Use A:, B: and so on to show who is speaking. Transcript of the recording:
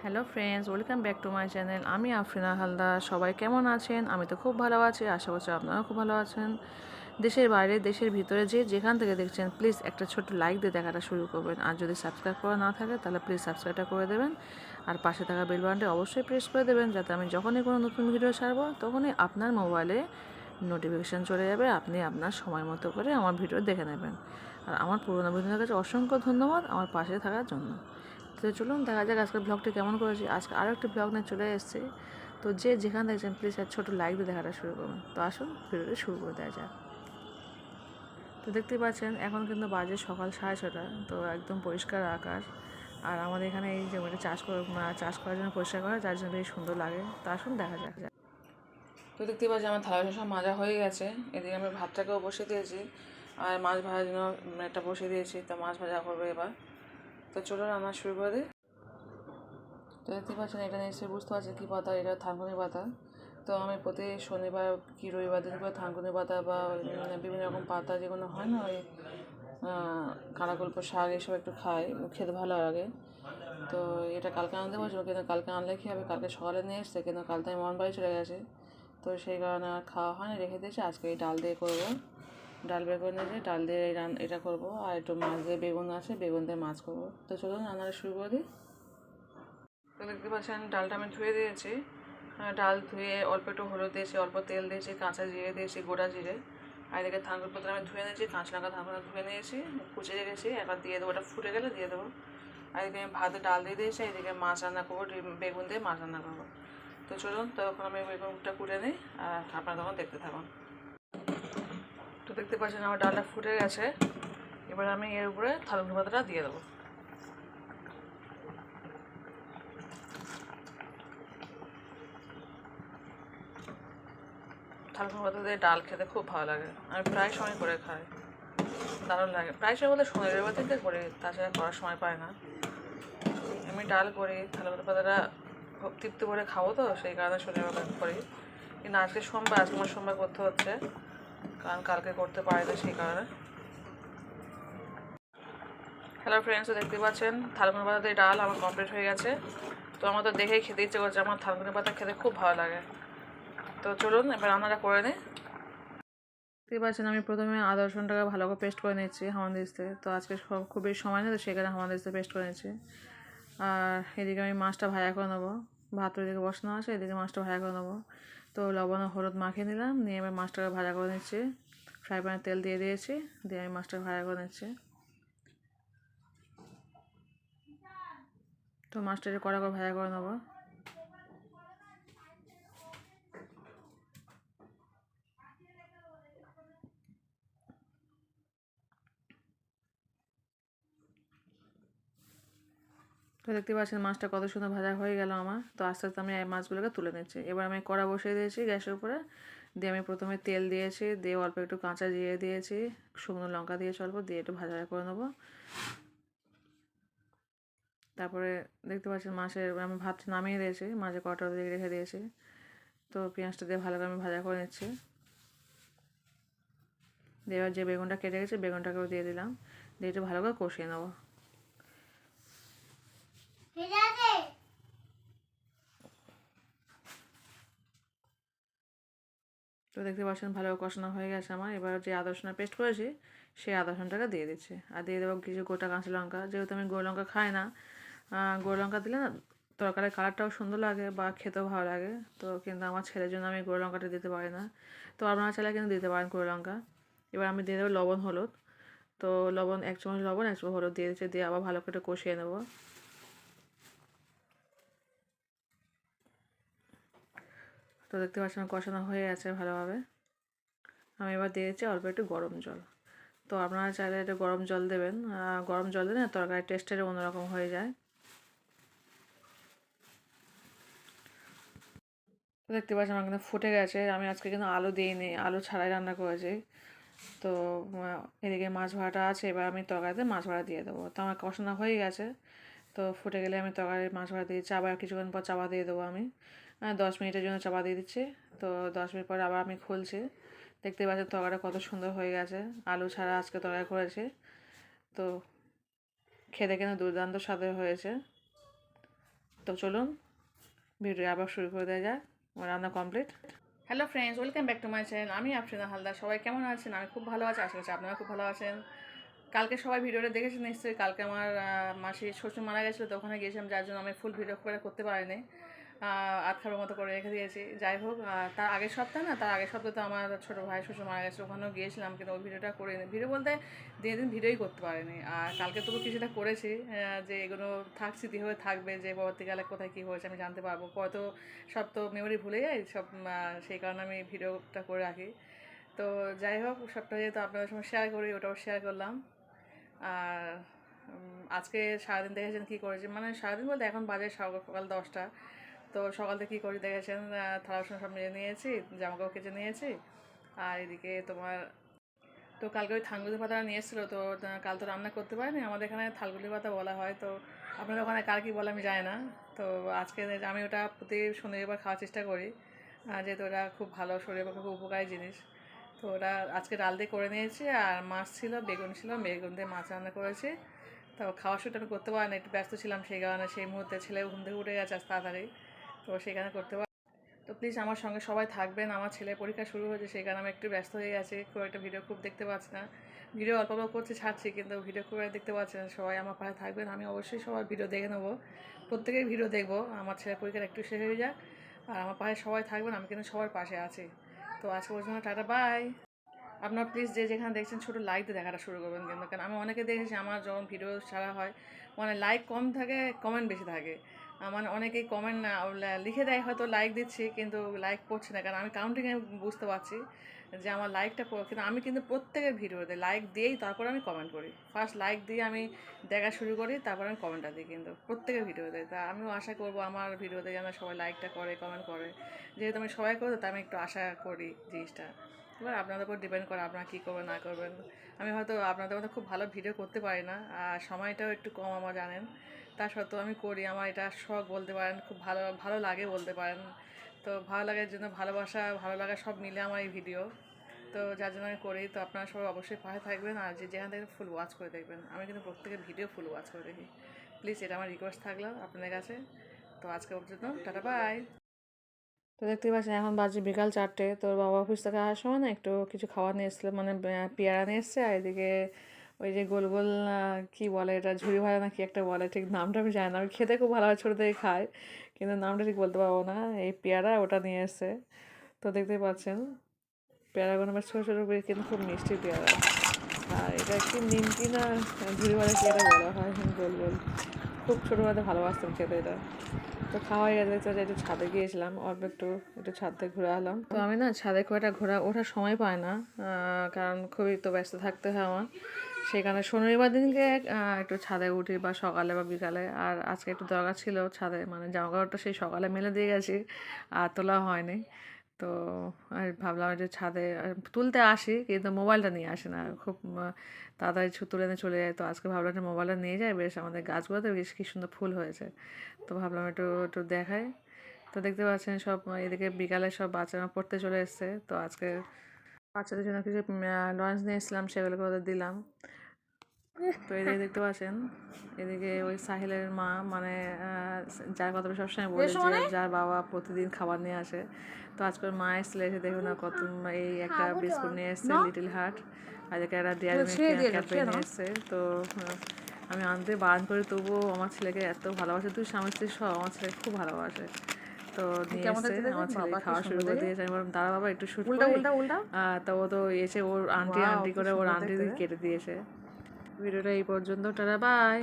A: Hello friends, welcome back to my channel. আমি আফরিনা হালদার। সবাই কেমন আছেন? আমি তো খুব ভালো আছি, আশা করছি আপনারাও খুব ভালো আছেন। দেশের বাইরে, দেশের ভিতরে যে যেখান থেকে দেখছেন, প্লিজ একটা ছোট্ট লাইক দিয়ে দেখাটা শুরু করবেন। আর যদি সাবস্ক্রাইব করা না থাকে তাহলে প্লিজ সাবস্ক্রাইবটা করে দেবেন। আর পাশে থাকা বেল বাটনটা অবশ্যই প্রেস করে দেবেন, যাতে আমি যখনই কোনো নতুন ভিডিও ছাড়বো তখনই আপনার মোবাইলে নোটিফিকেশান চলে যাবে, আপনি আপনার সময় মতো করে আমার ভিডিও দেখে নেবেন। আর আমার পুরোনো বন্ধুদের কাছে অসংখ্য ধন্যবাদ আমার পাশে থাকার জন্য। তো চলুন দেখা যাক আজকের ব্লগটি কেমন করেছি। আজকে আরও একটি ব্লগ নিয়ে চলে এসেছি। তো যে যেখানে দেখছেন প্লিজ এক ছোটো লাইক দিয়ে দেখাটা শুরু করুন। তো আসুন ভিডিওটি শুরু করে দেওয়া যাক। তো দেখতেই পাচ্ছেন এখন কিন্তু বাজে সকাল 6:30। তো একদম পরিষ্কার আকাশ। আর আমাদের এখানে এই জমিটা চাষ করার জন্য পরিষ্কার করা, যার জন্য বেশ সুন্দর লাগে। তো আসুন দেখা যাক। তো দেখতেই পাচ্ছি আমার থালা সব মাজা হয়ে গেছে। এদিকে আমি ভাতটাকেও বসিয়ে দিয়েছি, আর মাছ ভাজার জন্য একটা বসিয়ে দিয়েছি। তো মাছ ভাজা করবো এবার। তো চলুন রান্না শুরু করে দিই। তো দেখতে পাচ্ছেন এটা নিশ্চয়ই বুঝতে পারছেন কী পাতা, এটা থানকুনি পাতা। তো আমি প্রতি শনিবার কি রবিবার দিন করে থানকুনি পাতা বা বিভিন্ন রকম পাতা যেগুলো হয় না, ওই কাঁড়াগল্প শাক এসব একটু খাই, খেতে ভালো লাগে। তো এটা কালকে আনতে বলছিল, কিন্তু কালকে আনলে কী হবে, কালকে সকালে নিয়ে এসছে, কিন্তু কালকে আমি মন বাড়ি চলে গেছে। তো সেই কারণে আর খাওয়া হয়নি, রেখে দিয়েছি। আজকে এই ডাল দিয়ে করবো, ডাল বেগুন দিয়ে ডাল দিয়ে এটা করবো। আর একটু মাছ দিয়ে বেগুন আছে, বেগুন দিয়ে মাছ করবো। তো চলুন রান্নাটা শুরু করে দিই। তো দেখতে পাচ্ছেন ডালটা আমি ধুয়ে দিয়েছি। ডাল ধুয়ে অল্প একটু হলুদ দিয়েছি, অল্প তেল দিয়েছি, কাঁচা জিরে দিয়েছি, গোটা জিরে। আর এদিকে থানকুনি পাতা আমি ধুয়ে নিয়েছি, কাঁচা লঙ্কা থানকুনি ধুয়ে নিয়েছি, কুচিয়ে রেখেছি। একবার দিয়ে দেবো, ওটা ফুটে গেলে দিয়ে দেবো। আর এদিকে আমি ভাতে ডাল দিয়ে দিয়েছি, এদিকে মাছ রান্না করবো, বেগুন দিয়ে মাছ রান্না করবো। তো চলুন তখন আমি বেগুনটা কুটে নিই, আর আপনারা তখন দেখতে থাকুন। তো দেখতে পাচ্ছেন আমার ডালটা ফুটে গেছে। এবার আমি এর উপরে থানকুনি পাতাটা দিয়ে দেবো। থানকুনি পাতা দিয়ে ডাল খেতে খুব ভালো লাগে, আমি প্রায় সময় করে খাই, দারুণ লাগে। প্রায় সময় বলতে শনি রবিবার থেকে করি, তাছাড়া করার সময় পাই না। আমি ডাল করি, থানকুনি পাতাটা খুব তৃপ্তি করে খাবো, তো সেই কারণে শনি রবিবার করি। কিন্তু আজকে সোমবার, আজকে আমার সোমবার করতে হচ্ছে, কারণ কালকে করতে পারি না সেই কারণে। হ্যালো ফ্রেন্ডস, দেখতে পাচ্ছেন থানকুনি পাতা দিয়ে ডাল আমার কমপ্লিট হয়ে গেছে। তো আমার তো দেখেই খেতে ইচ্ছে করছে, আমার থানকুনি পাতা খেতে খুব ভালো লাগে। তো চলুন এবার রান্নাটা করে নিই। দেখতে পাচ্ছেন আমি প্রথমে আদা রসুনটাকে ভালো করে পেস্ট করে নিচ্ছি হামানদিস্তে। তো আজকে খুবই সময় নেই, তো সেখানে হামানদিস্তে পেস্ট করে নিচ্ছি। আর এদিকে আমি মাছটা ভাজা করে নেবো। ভাত এদিকে বসানো আছে, এদিকে মাছটা ভাজা করে নেবো। তো লবণ হলুদ মাখিয়ে নিলাম, নিয়ে এবার মাছটাকে ভাজা করে নিচ্ছি। ফ্রাই প্যানে তেল দিয়ে দিয়েছি, দিয়ে আমি মাছটা ভাজা করে নিচ্ছি। তো মাছটা একটু কড়া করে ভাজা করে নেবো। তো দেখতে পাচ্ছেন মাছটা কত সুন্দর ভাজা হয়ে গেল আমার। তো আস্তে আস্তে আমি এই মাছগুলোকে তুলে নিচ্ছি। এবার আমি কড়া বসিয়ে দিয়েছি গ্যাসের উপরে, দিয়ে আমি প্রথমে তেল দিয়েছি, দিয়ে অল্প একটু কাঁচা জিরে দিয়েছি, শুকনো লঙ্কা দিয়েছি অল্প, দিয়ে একটু ভাজা করে নেবো। তারপরে দেখতে পাচ্ছেন মাছের আমি ভাত নামিয়ে দিয়েছি, মাঝে কড়াটা দিয়ে রেখে দিয়েছি। তো পেঁয়াজটা দিয়ে ভালো করে আমি ভাজা করে নিচ্ছি। দিয়ে এবার যে বেগুনটা কেটে গেছে বেগুনটাকেও দিয়ে দিলাম, দিয়ে একটু ভালো করে কষিয়ে নেবো। তো দেখতে পাচ্ছেন ভালো কষানো হয়ে গেছে আমার। এবার যে আদা রসুনের পেস্ট করেছি সেই আদা রসুনটাকে দিয়ে দিচ্ছি, আর দিয়ে দেবো কিছু গোটা কাঁচা লঙ্কা। যেহেতু আমি গুঁড়ো লঙ্কা খাই না, গুঁড়ো লঙ্কা দিলে না তরকারির কালারটাও সুন্দর লাগে বা খেতেও ভালো লাগে। তো কিন্তু আমার ছেলের জন্য আমি গুঁড়ো লঙ্কাটা দিতে পারি না। তো আপনারা চাইলে কিন্তু দিতে পারেন গুঁড়ো লঙ্কা। এবার আমি দিয়ে দেবো লবণ হলুদ। তো লবণ 1 চামচ লবণ 1 চামচ হলুদ দিয়ে দিচ্ছি, দিয়ে আবার ভালো করে কষিয়ে নেবো। তো দেখতে পাচ্ছেন কষানো হয়ে গেছে ভালোভাবে। আমি এবার দিয়েছি অল্প একটু গরম জল। তো আপনারা চাইলে একটু গরম জল দেবেন, গরম জল দিলে না তরকারির টেস্টটা অন্যরকম হয়ে যায়। দেখতে পাচ্ছেন আমার কিন্তু ফুটে গেছে। আমি আজকে কিন্তু আলু দিইনি, আলু ছাড়াই রান্না করেছি। তো এদিকে মাছ ভাড়াটা আছে, এবার আমি তরকারিতে মাছ ভাড়া দিয়ে দেবো। তো আমার কষানো হয়ে গেছে। তো ফুটে গেলে আমি তরকারি মাছ ভাড়া দিয়েছি, আবার কিছুক্ষণ পর চাপা দিয়ে দেবো আমি। 10 মিনিটের জন্য চাপা দিয়ে দিচ্ছি। তো 10 মিনিট পরে আবার আমি খুলছি। দেখতে পাচ্ছেন তরকারিটা কত সুন্দর হয়ে গেছে, আলু ছাড়া আজকে তরকারি করেছি। তো খেতে কিন্তু দুর্দান্ত স্বাদের হয়েছে। তো চলুন ভিডিও আবার শুরু করে দেওয়া যায়। আমার রান্না complete. Hello friends, welcome back to my channel. আমি আফরিনা হালদার। সবাই কেমন আছেন? আমি খুব ভালো আছি, আশা করছি আপনারা খুব ভালো আছেন। কালকে সবাই ভিডিওটা দেখেছেন নিশ্চয়ই। কালকে আমার মাসির শ্বশুর মারা গেছিলো, তো ওখানে গিয়েছিলাম, যার জন্য আমি ফুল ভিডিও করতে পারিনি। আটখানোর মতো করে রেখে দিয়েছি। যাই হোক, তার আগের সপ্তাহে তো আমার ছোটো ভাই শ্বশুর মারা গেছিলো, ওখানেও গিয়েছিলাম, কিন্তু ওই ভিডিওটা করিনি। ভিডিও বলতে দিন ভিডিওই করতে পারিনি। আর কালকে তবু কিছুটা করেছি, যে এগুলো স্মৃতি হয়ে থাকবে, যে পরবর্তীকালে কোথায় কী হয়েছে আমি জানতে পারবো। হয়তো সব তো মেমোরি ভুলে যাই সব, সেই কারণে আমি ভিডিওটা করে রাখি। তো যাই হোক, সবটা যেহেতু আপনাদের সঙ্গে শেয়ার করি, ওটাও শেয়ার করলাম। আর আজকে সারাদিন দেখেছেন কী করেছি, মানে সারাদিন বলতে এখন বাজে সকাল 10টা। তো সকাল থেকে কী করে দেখেছেন, থালা বাসন সব মেজে নিয়েছি, জামাকাপড় কেচে নিয়েছি। আর এদিকে তোমার তো কালকে ওই থানগুলি পাতাটা নিয়ে এসেছিলো, তো কাল তো রান্না করতে পারিনি। আমাদের এখানে থালগুলি পাতা বলা হয়, তো আপনাদের ওখানে কার কী বলে আমি জানি না। তো আজকে আমি ওটা প্রতি শনিবার খাওয়ার চেষ্টা করি, যেহেতু ওটা খুব ভালো, শরীরের পক্ষে খুব উপকারী জিনিস। তো ওটা আজকে ডাল দিয়ে করে নিয়েছি, আর মাছ ছিল, বেগুন ছিল, বেগুন দিয়ে মাছ রান্না করেছি। তো খাওয়ার শুরুটা আমি করতে পারিনি, একটু ব্যস্ত ছিলাম, সেই কারণে সেই মুহূর্তে ছেলে ঘুম থেকে উঠে গেছে আজ তাড়াতাড়ি, তো সেখানে করতে পারি। তো প্লিজ আমার সঙ্গে সবাই থাকবেন। আমার ছেলের পরীক্ষা শুরু হয়েছে, সেই কারণে আমি একটু ব্যস্ত হয়ে গেছি, খুব একটা ভিডিও খুব দেখতে পাচ্ছি না। ভিডিও অল্প অল্প করছি, ছাড়ছি, কিন্তু ভিডিও খুব একটা দেখতে পাচ্ছি না। সবাই আমার পাশে থাকবেন, আমি অবশ্যই সবার ভিডিও দেখে নেবো, প্রত্যেকের ভিডিও দেখবো। আমার ছেলের পরীক্ষাটা একটু শেষ হয়ে যাক, আর আমার পাশে সবাই থাকবেন, আমি কিন্তু সবার পাশে আছি। তো আজকে পর্যন্ত টাটা, বাই। আপনারা প্লিজ যে যেখানে দেখছেন ছোটো লাইক দিয়ে দেখাটা শুরু করবেন, কিন্তু কারণ আমি অনেকে দেখেছি আমার যখন ভিডিও ছাড়া হয়, মানে লাইক কম থাকে, কমেন্ট বেশি থাকে। মানে অনেকেই কমেন্ট লিখে দেয়, হয়তো লাইক দিচ্ছি, কিন্তু লাইক পড়ছে না, কারণ আমি কাউন্টিংয়ে বুঝতে পারছি যে আমার লাইকটা, কিন্তু আমি কিন্তু প্রত্যেকের ভিডিওতে লাইক দিয়েই তারপর আমি কমেন্ট করি। ফার্স্ট লাইক দিয়ে আমি দেখা শুরু করি, তারপর আমি কমেন্টটা দিই, কিন্তু প্রত্যেকের ভিডিওতে। তা আমিও আশা করবো আমার ভিডিওতে যেন সবাই লাইকটা করে, কমেন্ট করে। যেহেতু আমি সবাই করবো, তা আমি একটু আশা করি জিনিসটা। এবার আপনাদের উপর ডিপেন্ড করে আপনারা কী করবেন না করবেন। আমি হয়তো আপনাদের মধ্যে খুব ভালো ভিডিও করতে পারি না, আর সময়টাও একটু কম আমার, জানেন। তা সত্ত্বেও আমি করি, আমার এটা শখ বলতে পারেন, খুব ভালো ভালো লাগে বলতে পারেন। তো ভালো লাগার জন্য, ভালোবাসা ভালো লাগা সব মিলে আমার এই ভিডিও, তো যার জন্য আমি করি। তো আপনারা সবাই অবশ্যই পাশে থাকবেন, আর যেখান থেকে ফুল ওয়াচ করে দেখবেন। আমি কিন্তু প্রত্যেকের ভিডিও ফুল ওয়াচ করে দেখি, প্লিজ, এটা আমার রিকোয়েস্ট থাকলো আপনাদের কাছে। তো আজকে পর্যন্ত টাটা, বাই। তো দেখতেই পাচ্ছেন এখন বাজে বিকাল 4টে। তোর বাবা অফিস থেকে আসার সময় না একটু কিছু খাবার নিয়ে এসেছিলো, মানে পেয়ারা নিয়ে এসছে, আর এদিকে ওই যে গোল গোল কী বলে এটা, ঝুড়ি ভাজা না কি একটা বলে, ঠিক নামটা আমি জানি না। আমি খেতে খুব ভালো হয়, ছোটো থেকে খাই, কিন্তু নামটা ঠিক বলতে পারবো না। এই পেয়ারা ওটা নিয়ে এসছে। তো দেখতেই পাচ্ছেন পেয়ারাগুলো বেশ ছোটো ছোটো করে, কিন্তু খুব মিষ্টি পেয়ারা। আর এটা কি নিমকি না ঝুড়ি ভাজা কি এটা বলা হয়, গোল গোল, খুব ছোটোবেলাতে ভালোবাসতাম খেতে এটা। তো খাওয়া হয়ে গেছে, একটু ছাদে গিয়েছিলাম, অল্প একটু ছাদ থেকে ঘুরে এলাম। তো আমি না ছাদে খুব একটা ওঠার সময় পাই না, কারণ খুবই তো ব্যস্ত থাকতে হয় আমার। সেই কারণে শনিবার দিনকে একটু ছাদে উঠি, বা সকালে বা বিকালে। আর আজকে একটু দরকার ছিল ছাদে, মানে জামা কাপড়টা সেই সকালে মেলে দিয়ে গেছি, আর তোলা হয়নি। তো আর ভাবলাম যে ছাদে তুলতে আসি, কিন্তু মোবাইলটা নিয়ে আসি না, খুব তাড়াতাড়ি তুলে নিয়ে চলে যায়। তো আজকে ভাবলাম যে মোবাইলটা নিয়ে যায়, বেশ আমাদের গাছগুলোতে বেশ কী সুন্দর ফুল হয়েছে। তো ভাবলাম একটু একটু দেখাই। তো দেখতে পাচ্ছেন সব এদিকে বিকালে সব বাচ্চারা পড়তে চলে এসছে। তো আজকে বাচ্চাদের জন্য কিছু লাঞ্চ নিয়ে এসেছিলাম, সেগুলোকে ওদের দিলাম। তো এদিকে দেখতে পাচ্ছেন, এদিকে ওই সাহিলের মা, মানে যার কথা সবসময় বলে যে যার বাবা প্রতিদিন খাবার নিয়ে আসে। তো আজকের মা এসেছিল, এসে দেখুন না কত, এই একটা বিস্কুট নিয়ে এসছে লিটল হার্ট, আর এদিকে একটা ডেয়ারি মিল্ক ক্যাডবেরি নিয়ে এসছে। তো আমি আনতে বারণ করি, তবুও আমার ছেলেকে এত ভালোবাসে, তুই স্বামী স্ত্রী সব, আমার ছেলেকে খুব ভালোবাসে। তো নিয়ে এসে আমার ছেলে খাওয়া শুরু করে দিয়েছে। আমি বললাম দাঁড়া বাবা একটু শুট করি। তো ও তো এসে ওর আন্টি করে ওর আন্টি কেটে দিয়েছে। ভিডিওটা এই পর্যন্ত, টাটা, বাই।